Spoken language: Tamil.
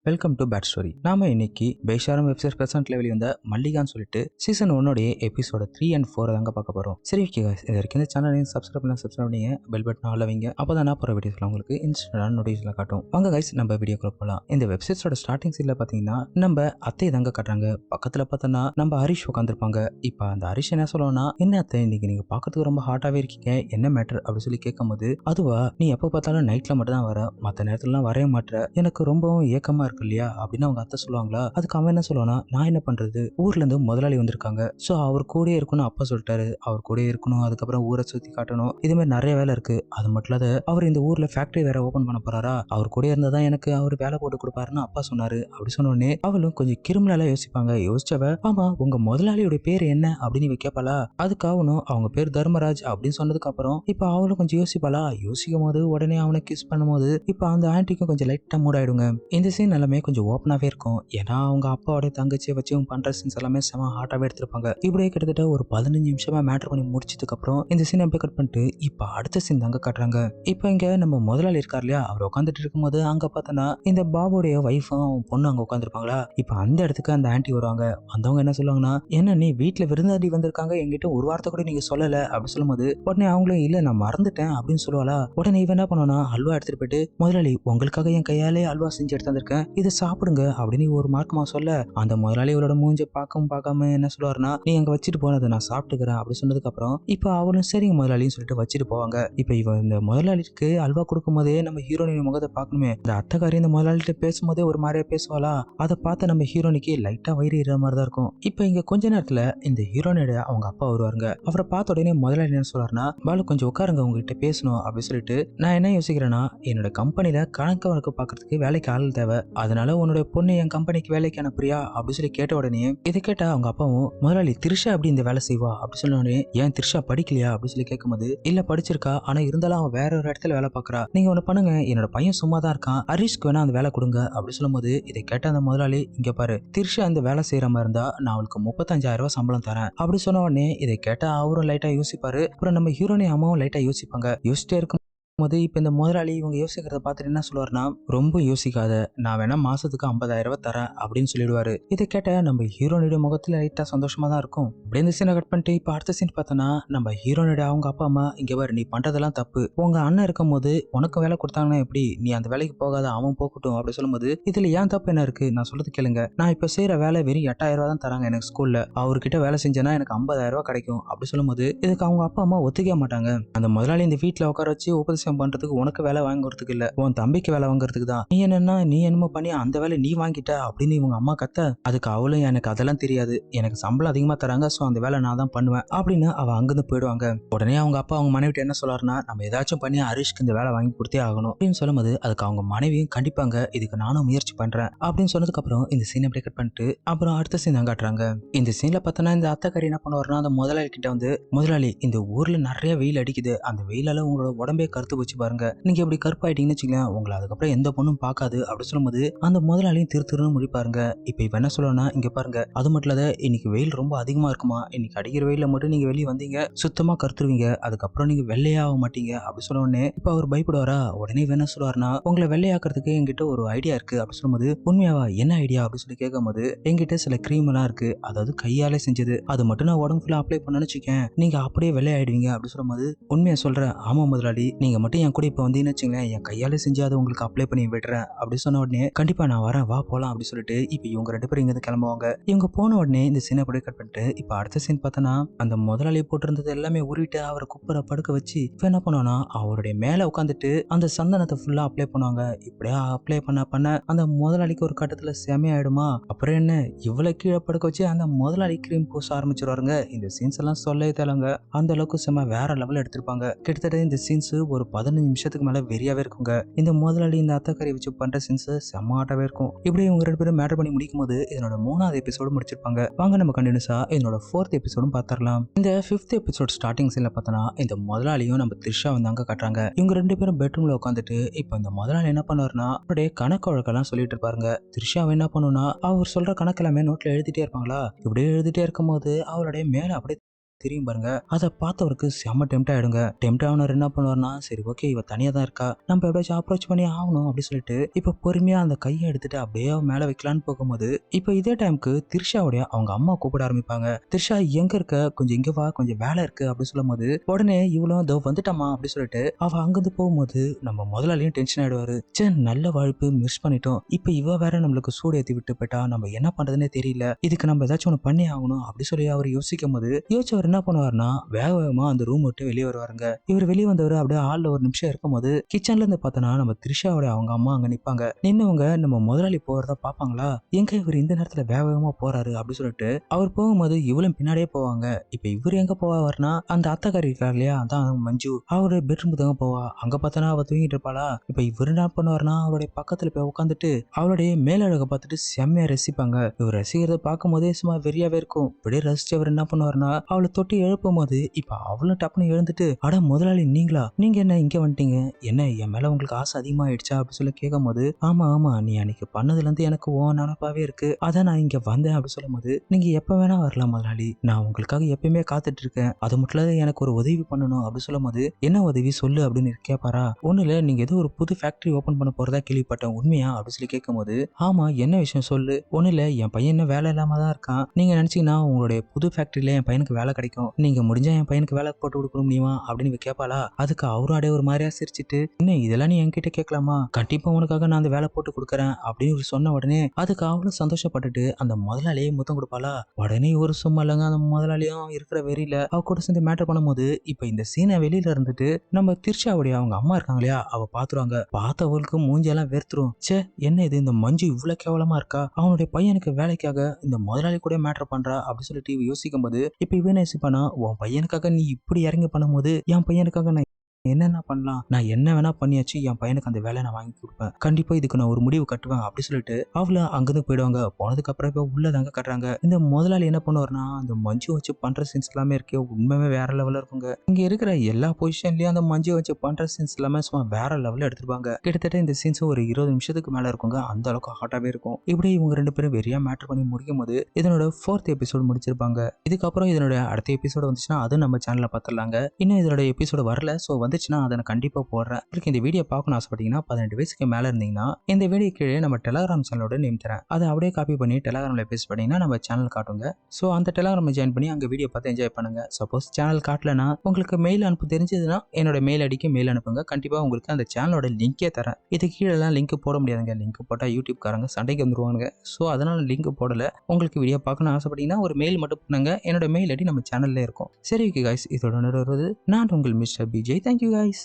Welcome to bad story. நாம இன்னைக்கு பேஷாரம் வெப்சைட் பிரசன்ட் லெவலில் வந்த மல்லிகான்னு சொல்லிட்டு சீசன் 1 எபிசோட 3 and 4 தாங்க பார்க்க போறோம். சரி ஓகே guys, இது வரைக்கும் இந்த சேனலையும் சப்ஸ்கிரைப் பண்ணிங்க, பெல் பட்டன் ஆல் வைங்க. அப்பதான் நான் போற வீடியோஸ்ல உங்களுக்கு இன்ஸ்டன்டான நோட்டிஃபிகேஷன் காட்டும். வாங்க guys, நம்ம வீடியோக்குள்ள போலாம். இந்த வெப்சைட்ஸோட ஸ்டார்டிங் சீன்ல பாத்தீங்கன்னா நம்ம அத்தை தாங்க காட்டுறாங்க. பக்கத்துல பார்த்தோன்னா நம்ம ஹரிஷ் உட்காந்துருப்பாங்க. இப்ப அந்த ஹரிஷ் என்ன சொல்லுவானா, என்ன அத்தை இன்னைக்கு நீங்க பாக்கிறதுக்கு ரொம்ப ஹாட்டாவே இருக்கீங்க, என்ன மேட்டர் அப்படின்னு சொல்லி கேட்கும்போது, அதுவா நீ எப்ப பார்த்தாலும் நைட்ல மட்டும் தான் வர, மற்ற நேரத்துலலாம் வரைய மாட்டேற, எனக்கு ரொம்பவும் ஏக்கமா இருக்கு இல்லையா அப்படின்னு அவங்க அத்தை சொல்லுவாங்களா. அதுக்கு அவன் என்ன சொல்லுவானா, நான் என்ன பண்றது, ஊர்ல இருந்து முதலாளி வந்திருக்காங்க, சோ அவர் கூட இருக்கணும் அப்பா சொல்லிட்டாரு, அவர் கூட இருக்கணும், அதுக்கப்புறம் ஊரை சுத்தி காட்டணும், இது மாதிரி நிறைய வேலை இருக்கு. அது மட்டும் இல்லாத அவர் இந்த ஊர்ல ஃபேக்டரி வேற ஓபன் பண்ண போறாரா, அவர் கூட இருந்தாதான் எனக்கு அவர் வேலை போட்டு கொடுப்பாருன்னு அப்பா சொன்னாரு அப்படி சொன்னோடனே அவளும் கொஞ்சம் கிரிமினலா யோசிப்பாங்க. யோசிச்சவ, ஆமா உங்க முதலாளியோட பேர் என்ன அப்படின்னு வைக்கப்பாளா. அதுக்கு அவனும் அவங்க பேர் தர்மராஜ் அப்படின்னு சொன்னதுக்கு அப்புறம் இப்ப அவளும் கொஞ்சம் யோசிப்பாளா. யோசிக்கும் போது உடனே அவனை கிஸ் பண்ணும்போது இப்ப அந்த ஆன்டிக்கும் கொஞ்சம் லைட்டா மூட் ஆயிடுங்க. இந்த சீன் எல்லாமே கொஞ்சம் ஓப்பனாவே இருக்கும். ஏன்னா அவங்க அப்பாவோட தங்கச்சியை வச்சு அவங்க பண்ற சீன்ஸ் எல்லாமே செம ஹாட்டாவே எடுத்திருப்பாங்க. இப்படியே கிட்டத்தட்ட ஒரு 15 நிமிஷமா மேட்டர் பண்ணி முடிச்சதுக்கு அப்புறம் இந்த சீன் அப்படியே கட் பண்ணிட்டு இப்ப அடுத்த சீன் தாங்க காட்டுறாங்க. இப்ப இங்க நம்ம முதலாளி இருக்கார் இல்லையா, அவர் உட்காந்துட்டு இருக்கும்போது அங்க பார்த்தோன்னா இந்த பாபுடைய ஒய்ஃபும் அவன் பொண்ணு அங்க உட்காந்துருப்பாங்களா. இப்ப அந்த இடத்துக்கு அந்த ஆன்டி வருவாங்க. வந்தவங்க என்ன சொல்லுவாங்கன்னா, என்ன நீ வீட்டுல விருந்தாடி வந்திருக்காங்க, என்கிட்ட ஒரு வார்த்தை கூட நீங்க சொல்லல அப்படி சொல்லும்போது உடனே அவங்களும் இல்ல நான் மறந்துட்டேன் அப்படின்னு சொல்லுவாளா. உடனே இவன் என்ன பண்ணுவானா, அல்வா எடுத்துட்டு போயிட்டு முதலாளி உங்களுக்காக என் கையாலே அல்வா செஞ்சு எடுத்து வந்திருக்கேன், இதை சாப்பிடுங்க அப்படின்னு ஒரு மார்க்கமா சொல்ல, அந்த முதலாளி இவளோட மூஞ்ச பார்க்காம என்ன சொல்லுவாருன்னா, நீ அங்க வச்சுட்டு போனதை நான் சாப்பிட்டுக்கிறேன் அப்படி சொன்னதுக்கு அப்புறம் இப்ப அவளும் சரிங்க முதலாளின்னு சொல்லிட்டு வச்சுட்டு போவாங்க. இப்ப இவ இந்த முதலாளிக்கு அல்வா கொடுக்கும் போதே நம்ம ஹீரோனின் முகத்தை பார்க்கணுமே. இந்த அத்தைக்காரி இந்த முதலாளிட்ட பேசும்போதே ஒரு மாதிரியா பேசுவாளா. அதை பார்த்து நம்ம ஹீரோனிக்கு லைட்டா வயிறு ஏற மாதிரி தான் இருக்கும். இப்ப இங்க கொஞ்ச நேரத்துல இந்த ஹீரோனோட அவங்க அப்பா வருவாருங்க. அவரை பார்த்த உடனே முதலாளி என்ன சொல்றாருன்னா, பாலு கொஞ்சம் உட்காருங்க, உங்ககிட்ட பேசணும் அப்படி சொல்லிட்டு, நான் என்ன யோசிக்கிறேன்னா, என்னோட கம்பெனில கணக்கு வழக்கு பாக்குறதுக்கு வேலைக்கு ஆள் தேவை, அதனால உன்னோட பொண்ணு என் கம்பெனிக்கு வேலைக்கு அனுப்புறியா அப்படி சொல்லி கேட்ட உடனே இதை கேட்ட அவங்க அப்பாவும், முதலாளி திரிஷா அப்படி இந்த வேலை செய்வா அப்படி சொன்ன உடனே, ஏன் திரிஷா படிக்கலையா அப்படி சொல்லி கேட்கும்போது, இல்ல படிச்சிருக்கா, ஆனா இருந்தாலும் அவன் வேற ஒரு இடத்துல வேலை பாக்குறா, நீங்க ஒண்ணு பண்ணுங்க, என்னோட பையன் சும்மா தான் இருக்கான், ஹரிஷ்க்கு வேணா அந்த வேலை கொடுங்க அப்படி சொல்லும்போது இதை கேட்ட அந்த முதலாளி, இங்க பாரு திரிஷா அந்த வேலை செய்யற மாதிரி இருந்தா நான் அவளுக்கு 35,000 ரூபாய் சம்பளம் தரேன் அப்படி சொன்ன உடனே இதை கேட்டா அவரும் லைட்டா யோசிப்பாரு. அப்புறம் நம்ம ஹீரோனி அம்மாவும் லைட்டா யோசிப்பாங்க. யோசிச்சிட்டே இருக்கும் போது இப்ப இந்த முதலாளி இவங்க யோசிக்கிறத பார்த்துட்டு என்ன சொல்லுவாருன்னா, ரொம்ப யோசிக்காத, நான் வேணா மாசத்துக்கு 50,000 ரூபாய் தரேன் அப்படின்னு சொல்லிடுவாரு. இதை கேட்ட நம்ம ஹீரோனுடைய முகத்துல லைட்டா சந்தோஷமா தான் இருக்கும். அப்படியே இந்த சீனை கட் பண்ணிட்டு இப்ப அடுத்த சீன் பார்த்தோன்னா, நம்ம ஹீரோனுடைய அவங்க அப்பா அம்மா, இங்க பாரு நீ பண்றதெல்லாம் தப்பு, உங்க அண்ணன் இருக்கும் போது உனக்கு வேலை கொடுத்தாங்கன்னா எப்படி, நீ அந்த வேலைக்கு போகாத, அவன் போகட்டும் அப்படி சொல்லும்போது, இதுல ஏன் தப்பு என்ன இருக்கு, நான் சொல்றது கேளுங்க, நான் இப்ப செய்யற வேலை வெறும் 8,000 ரூபாய் தான் தராங்க எனக்கு ஸ்கூல்ல, அவர்கிட்ட வேலை செஞ்சேன்னா எனக்கு 50,000 ரூபாய் கிடைக்கும் அப்படி சொல்லும்போது இதுக்கு அவங்க அப்பா அம்மா ஒத்துக்க மாட்டாங்க. அந்த முதலாளி இந்த வீட்டுல உட்கார வச்சு உபதேசம் பண்றதுக்கு உனக்கு வேலை வாங்குறதுக்கு இல்ல, உன் தம்பிக்கு வேலை வாங்குறதுக்கு தான், நீ என்னன்னா நீ என்னமோ பண்ணி அந்த வேலை நீ வாங்கிட்ட அப்படின்னு இவங்க அம்மா கத்த, அதுக்கு அவளும் எனக்கு அதெல்லாம் தெரியாது, எனக்கு சம்பளம் அதிகமா தராங்க, சோ அந்த வேலை நான் தான் பண்ணுவேன் அப்படின்னு அவ அங்கிருந்து போயிடுவாங்க. உடனே அவங்க அப்பா அவங்க மனைவிட்ட என்ன சொல்றாருன்னா, நம்ம ஏதாச்சும் பண்ணி ஹரிஷ்க்கு இந்த வேலை வாங்கி கொடுத்தே ஆகணும் அப்படின்னு சொல்லும்போது அதுக்கு அவங்க மனைவியும் கண்டிப்பாங்க இதுக்கு நானும் முயற்சி பண்றேன் அப்படின்னு சொன்னதுக்கு அப்புறம் இந்த சீன் அப்படியே கட் பண்ணிட்டு அப்புறம் அடுத்த சீன் தான் காட்டுறாங்க. இந்த சீன்ல பார்த்தோன்னா இந்த அத்தைக்காரி என்ன பண்ணுவாருன்னா, அந்த முதலாளி கிட்ட வந்து, முதலாளி இந்த ஊர்ல நிறைய வெயில் அடிக்குது, அந்த வெயிலால உங்களோட உடம்பே கருத்து போச்சு பாருங்க, நீங்க இப்படி கருப்பாயிட்டீங்கன்னு வச்சுக்கலாம், உங்களை அதுக்கப்புறம் எந்த பொண்ணும் பார்க்காது அப்படி சொல்லும்போது அந்த முதலாளியும் திருன்னு முடிப்பாருங்க. இப்ப இவ என்ன சொல்லணும்னா, இங்க பாருங்க அது மட்டும் இல்லாத இன்னைக்கு வெயில் ரொம்ப அதிகமா இருக்குமா, இன்னைக்கு அடிக்கிற வெயில மட்டும் நீங்க வெளியே வந்தீங்க சுத்தமா கருத்துருவீங்க, அதுக்கப்புறம் நீங்க வெள்ளையாக மாட்டீங்க அப்படி சொன்ன உடனே இப்ப அவர் பயப்படுவாரா. உடனே இவ என்ன சொல்லுவாருன்னா, உங்களை வெள்ளையாக்குறதுக்கு என்கிட்ட ஒரு ஐடியா இருக்கு அப்படி சொல்லும்போது, உண்மையாவா என்ன ஐடியா அப்படி சொல்லி கேட்கும் போது, என்கிட்ட சில கிரீம் எல்லாம் இருக்கு, அதாவது கையாலே செஞ்சது, அது மட்டும் நான் உடம்பு ஃபுல்லா அப்ளை பண்ண வச்சுக்கேன், நீங்க அப்படியே வெள்ளையாயிடுவீங்க அப்படி சொல்லும்போது, உண்மையா சொல்றேன், ஆமா முதலாளி நீங்க மட்டும் என் கூட இப்ப வந்தீங்கன்னு வச்சுங்களேன், என் கையாலே செஞ்சு அதை உங்களுக்கு அப்ளை பண்ணி விடுறேன் அப்படி சொன்ன உடனே, கண்டிப்பா நான் வரேன் வா போலாம் அப்படி சொல்லிட்டு இப்ப இவங்க 2 பேரும் இங்க கிளம்புவாங்க. இவங்க போன உடனே இந்த சீனை அப்படியே கட் பண்ணிட்டு இப்ப அடுத்த சீன் பார்த்தோன்னா, அந்த முதலாளி போட்டிருந்தது எல்லாமே உருவிட்டு அவரை குப்பரை படுக்க வச்சு இப்ப என்ன பண்ணுவானா, அவருடைய மேல உட்காந்துட்டு அந்த சந்தனத்தை ஃபுல்லா அப்ளை பண்ணுவாங்க. இப்படியே அப்ளை பண்ண அந்த முதலாளிக்கு ஒரு கட்டத்துல செமையாயிடுமா. அப்புறம் என்ன, இவ்வளவு கீழே படுக்க வச்சு அந்த முதலாளி கிரீம் பூச ஆரம்பிச்சிருவாருங்க. இந்த சீன்ஸ் எல்லாம் சொல்லவே தேவைங்க, அந்த அளவுக்கு செம வேற லெவல் எடுத்திருப்பாங்க. கிட்டத்தட்ட இந்த சீன்ஸ் ஒரு 15 நிமிஷத்துக்கு மேல வெறியாவே இருக்குங்க. இந்த முதலாளி இந்த அத்தைக்கறி வச்சு பண்ற சீன்ஸ் செம்மாட்டாவே இருக்கும். இப்படி இவங்க 2 பேரும் மேட்டர் பண்ணி முடிக்கும் போது இதனோட 3வது எபிசோடு முடிச்சிருப்பாங்க. வாங்க நம்ம கண்டினியூஸா இதனோட 4th எபிசோடும் பாத்திரலாம். இந்த 5th எபிசோட் ஸ்டார்டிங் சீன்ல பார்த்தோன்னா, இந்த முதலாளியும் நம்ம த்ரிஷா வந்தாங்க காட்டுறாங்க. இவங்க 2 பேரும் பெட்ரூம்ல உட்காந்துட்டு இப்ப இந்த முதலாளி என்ன பண்ணுவாருன்னா, அவருடைய கணக்கு வழக்கெல்லாம் சொல்லிட்டு இருப்பாருங்க. த்ரிஷாவை என்ன பண்ணுனா, அவர் சொல்ற கணக்கு எல்லாமே நோட்ல எழுதிட்டே இருப்பாங்களா. இப்படியே எழுதிட்டே இருக்கும் போது அவருடைய மேல அப்படியே தெரியும் பாருங்க. அதை பார்த்தவருக்கு செம்ம டெம்ட் ஆயிடுங்க. டெம்ட் ஆனவர் என்ன பண்ணுவார்னா, சரி ஓகே இவ தனியா தான் இருக்கா, நம்ம எப்படியாச்சும் அப்ரோச் பண்ணி ஆகணும் அப்படின்னு சொல்லிட்டு இப்ப பொறுமையா அந்த கையை எடுத்துட்டு அப்படியே மேல வைக்கலான்னு போகும்போது இப்ப இதே டைமுக்கு திரிஷாவுடைய அவங்க அம்மா கூப்பிட ஆரம்பிப்பாங்க. திரிஷா எங்க இருக்க, கொஞ்சம் இங்க வா, கொஞ்சம் வேலை இருக்கு அப்படின்னு சொல்லும் போது உடனே இவளும் இதோ வந்துட்டமா அப்படின்னு சொல்லிட்டு அவ அங்கிருந்து போகும்போது நம்ம முதலாளியும் டென்ஷன் ஆயிடுவாரு. சே, நல்ல வாழ்ப்பு மிஸ் பண்ணிட்டோம், இப்ப இவ வேற நம்மளுக்கு சூடு ஏத்தி விட்டு போயிட்டா, நம்ம என்ன பண்றதுன்னே தெரியல, இதுக்கு நம்ம ஏதாச்சும் ஒண்ணு பண்ணி ஆகணும் அப்படி சொல்லி அவர் யோசிக்கும் போது யோசிச்சவர் என்ன பண்ணுவாருன்னா வேக வேகமா அந்த ரூம் விட்டு வெளியே வருவாருங்க. இவர் வெளியே வந்தவர் அப்படியே ஹால்ல ஒரு நிமிஷம் இருக்கும் போது கிச்சன்ல இருந்து பார்த்தோன்னா நம்ம திரிஷாவோட அவங்க அம்மா அங்க நிப்பாங்க. நின்னவங்க நம்ம முதலாளி போறத பாப்பாங்களா, எங்க இவர் இந்த நேரத்துல வேக வேகமா போறாரு அப்படின்னு சொல்லிட்டு அவர் போகும்போது இவளும் பின்னாடியே போவாங்க. இப்ப இவர் எங்க போவாருன்னா அந்த அத்தைக்காரி இருக்காரு இல்லையா, அதான் மஞ்சு, அவருடைய பெட்ரூம் தாங்க போவா. அங்க பார்த்தோன்னா அவ தூங்கிட்டு இருப்பாளா. இப்ப இவர் என்ன பண்ணுவாருன்னா அவருடைய பக்கத்துல போய் உட்காந்துட்டு அவளுடைய மேலழக பார்த்துட்டு செம்மையா ரசிப்பாங்க. இவர் ரசிக்கிறத பார்க்கும் போதே சும்மா வெறியாவே இருக்கும். இப்படியே ரசிச்சு அவர் என்ன பண்ணுவாருன்னா அவளை தொட்டி எழுப்பும் போது இப்ப அவளும் டப்புன்னு எழுந்துட்டு, அட முதலாளி நீங்களா, நீங்க என்ன இங்க வந்துட்டீங்க, என்ன என் மேல உங்களுக்கு ஆசை அதிகமாயிடுச்சா அப்படின்னு சொல்லி கேட்கும் போது ஆமா ஆமா நீ அன்னைக்கு பண்ணதுல இருந்து எனக்கு ஓ நினப்பாவே இருக்கு, அதான் நான் இங்க வந்தேன் அப்படின்னு சொல்லும் போது நீங்க எப்ப வேணா வரலாம் முதலாளி, நான் உங்களுக்காக எப்பயுமே காத்துட்டு இருக்கேன், அது மட்டும் இல்ல எனக்கு ஒரு உதவி பண்ணணும் அப்படின்னு சொல்லும் போது என்ன உதவி சொல்லு அப்படின்னு கேட்பாரா. ஒண்ணு இல்ல, நீங்க ஏதோ ஒரு புது ஃபேக்டரி ஓபன் பண்ண போறதா கேள்விப்பட்டேன், உண்மையா அப்படின்னு சொல்லி கேட்கும் போது ஆமா என்ன விஷயம் சொல்லு. ஒண்ணு இல்ல, என் பையன் இன்னும் வேலை இல்லாம தான் இருக்கான், நீங்க நினைச்சீங்கன்னா உங்களுடைய புது ஃபேக்டரியில என் பையனுக்கு வேலை கிடைக்கும், நீங்க முடிஞ்சா என் பையனுக்கு வேலை போட்டு கொடுக்க முடியுமா அப்படின்னு கேட்பாளா. அதுக்கு அவரும் அப்படியே ஒரு மாதிரியா சிரிச்சிட்டு என்ன இதெல்லாம் நீ என்கிட்ட கேட்கலாமா, கண்டிப்பா உனக்காக நான் அந்த வேலை போட்டு கொடுக்குறேன் அப்படின்னு சொன்ன உடனே அதுக்கு அவளும் சந்தோஷப்பட்டுட்டு அந்த முதலாளியே முத்தம் கொடுப்பாளா. உடனே ஒரு சும்மா இல்லைங்க, அந்த முதலாளியும் இருக்கிற வெறியில அவ கூட சேர்ந்து மேட்டர் பண்ணும்போது இப்ப இந்த சீனை வெளியில இருந்துட்டு நம்ம திரிஷாவுடைய அவங்க அம்மா இருக்காங்க இல்லையா, அவ பாத்துருவாங்க. பார்த்தவளுக்கு மூஞ்சியெல்லாம் வெறுத்துரும். சே, என்ன இது இந்த மஞ்சு இவ்வளவு கேவலமா இருக்கா, அவனுடைய பையனுக்கு வேலைக்காக இந்த முதலாளி கூட மேட்டர் பண்றா அப்படின்னு சொல்லிட்டு யோசிக்கும் போது இப்ப இவன் யோசிப்பானா, உன் பையனுக்காக நீ இப்படி இறங்கி பண்ணும்போது என் பையனுக்காக நான் என்னென்ன பண்ணலாம், நான் என்ன வேணா பண்ணியாச்சு என் பையனுக்கு அந்த வேலையை நான் வாங்கி கொடுப்பேன், கண்டிப்பா இதுக்கு நான் ஒரு முடிவு கட்டுவேன் அப்படி சொல்லிட்டு அவளை அங்கிருந்து போயிடுவாங்க. போனதுக்கு அப்புறம் இப்ப உள்ளதாங்க கட்டுறாங்க. இந்த முதலாளி என்ன பண்ணுவார்னா அந்த மஞ்சு வச்சு பண்ற சீன்ஸ் எல்லாமே இருக்கே உண்மையுமே வேற லெவல்ல இருக்குங்க. இங்க இருக்கிற எல்லா பொசிஷன்லயும் அந்த மஞ்சு வச்சு பண்ற சீன்ஸ் எல்லாமே சும்மா வேற லெவல்ல எடுத்துருப்பாங்க. கிட்டத்தட்ட இந்த சீன்ஸ் ஒரு 20 நிமிஷத்துக்கு மேல இருக்குங்க, அந்த அளவுக்கு ஹாட்டாவே இருக்கும். இப்படி இவங்க ரெண்டு பேரும் வெறியா மேட்டர் பண்ணி முடிக்கும் போது இதனோட 4th எபிசோட் முடிச்சிருப்பாங்க. இதுக்கப்புறம் இதனோட அடுத்த எபிசோட வந்துச்சுன்னா அது நம்ம சேனல்ல பார்த்துடலாங்க. இன்னும் இதோட எபிசோட வரல, சோ வந்துச்சுன்னா அதை நான் கண்டிப்பா போடுறேன். உங்களுக்கு இந்த வீடியோ பார்க்கணும் ஆசைப்பட்டீங்கன்னா 18 வயசுக்கு மேல இருந்தீங்கன்னா இந்த வீடியோ கீழே நம்ம டெலகிராம் சேனலோட நேம் தரேன், அதை அப்படியே காப்பி பண்ணி டெலகிராம்ல பேஸ்ட் பண்ணீங்கன்னா நம்ம சேனல் காட்டுங்க. ஸோ அந்த டெலகிராம் ஜாயின் பண்ணி அங்கே வீடியோ பார்த்து என்ஜாய் பண்ணுங்க. சப்போஸ் சேனல் காட்டலனா உங்களுக்கு மெயில் அனுப்பு தெரிஞ்சதுன்னா என்னோட மெயில் ஐடிக்கு மெயில் அனுப்புங்க, கண்டிப்பா உங்களுக்கு அந்த சேனலோட லிங்கே தரேன். இது கீழெல்லாம் லிங்க் போட முடியாதுங்க, லிங்க் போட்டால் யூடியூப் காரங்க சண்டைக்கு வந்துருவாங்க. ஸோ அதனால லிங்க் போடல. உங்களுக்கு வீடியோ பார்க்கணும் ஆசைப்பட்டீங்கன்னா ஒரு மெயில் மட்டும் பண்ணுங்க, என்னோட மெயில் ஐடி நம்ம சேனல்ல இருக்கும். சரி ஓகே கைஸ், இதோட வருவது நான் உங்கள் மிஸ்டர் பிஜே. Thank you guys.